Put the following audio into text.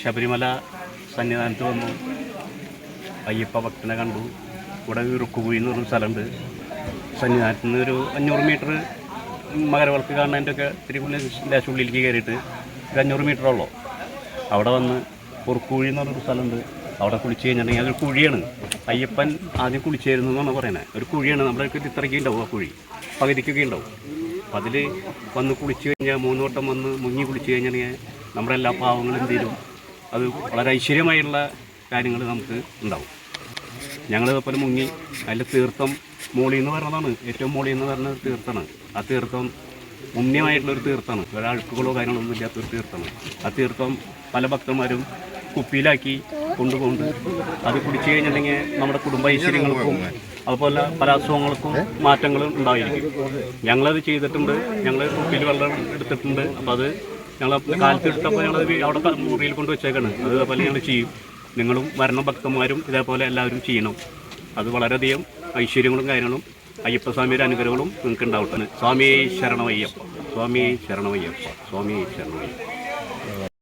ശബരിമല സന്നിധാനത്ത് വന്നു, അയ്യപ്പ ഭക്തനെ കണ്ടു. ഇവിടെ ഇറുക്കുകുഴി എന്ന് പറഞ്ഞൊരു സ്ഥലമുണ്ട്. സന്നിധാനത്ത് നിന്ന് ഒരു 500 മീറ്റർ മകരവിളക്ക് കാണുന്നതിൻ്റെ ഒക്കെ തിരുപ്പള്ളി ദേശം ഉള്ളിലേക്ക് കയറിയിട്ട് ഒരു 500 മീറ്ററുള്ളൂ. അവിടെ വന്ന് ഉറുക്കുകുഴി എന്ന് പറഞ്ഞൊരു സ്ഥലമുണ്ട്. അവിടെ കുളിച്ച് കഴിഞ്ഞിട്ടുണ്ടെങ്കിൽ അതൊരു കുഴിയാണ്. അയ്യപ്പൻ ആദ്യം കുളിച്ചായിരുന്നു എന്നാണ് പറയുന്നത്. ഒരു കുഴിയാണ്. നമ്മുടെ ഇത്രയ്ക്ക് ഉണ്ടാവും ആ കുഴി, പകുതിക്കൊക്കെ ഉണ്ടാവും. അപ്പം അതിൽ വന്ന് കുളിച്ച് കഴിഞ്ഞാൽ 3 വട്ടം വന്ന് മുങ്ങി കുളിച്ച് കഴിഞ്ഞിട്ടുണ്ടെങ്കിൽ നമ്മുടെ എല്ലാ പാവങ്ങളും തീരും. അത് വളരെ ഐശ്വര്യമായുള്ള കാര്യങ്ങൾ നമുക്ക് ഉണ്ടാവും. ഞങ്ങളിതുപോലെ മുങ്ങി അതിൽ തീർത്ഥം മോളി എന്ന് പറയുന്നതാണ്. ഏറ്റവും മോളി എന്ന് പറയുന്ന തീർത്ഥമാണ്. ആ തീർത്ഥം പുണ്യമായിട്ടുള്ളൊരു തീർത്ഥമാണ്. ഒരഴുക്കുകളോ കാര്യങ്ങളൊന്നും ഇല്ലാത്തൊരു തീർത്ഥമാണ്. ആ തീർത്ഥം പല ഭക്തന്മാരും കുപ്പിയിലാക്കി കൊണ്ടുകൊണ്ട് അത് കുടിച്ചു കഴിഞ്ഞിട്ടുണ്ടെങ്കിൽ നമ്മുടെ കുടുംബ ഐശ്വര്യങ്ങൾക്കും അതുപോലെ പല അസുഖങ്ങൾക്കും മാറ്റങ്ങൾ ഉണ്ടായിരിക്കും. ഞങ്ങളത് ചെയ്തിട്ടുണ്ട്. ഞങ്ങൾ കുപ്പിയിൽ വെള്ളം എടുത്തിട്ടുണ്ട്. അപ്പോൾ അത് ഞങ്ങൾ കാലത്ത് എടുത്തപ്പോൾ ഞങ്ങളത് അവിടെ മുറിയിൽ കൊണ്ട് വെച്ചേക്കാണ്. അതുപോലെ ഞങ്ങൾ ചെയ്യും. നിങ്ങളും വരണ ഭക്തന്മാരും ഇതേപോലെ എല്ലാവരും ചെയ്യണം. അത് വളരെയധികം ഐശ്വര്യങ്ങളും കാര്യങ്ങളും അയ്യപ്പസ്വാമിയുടെ അനുഗ്രഹങ്ങളും നിങ്ങൾക്ക് ഉണ്ടാവട്ടെ. സ്വാമി ശരണമയ്യപ്പ, സ്വാമി ശരണമയ്യപ്പ, സ്വാമി ശരണമയ്യപ്പ.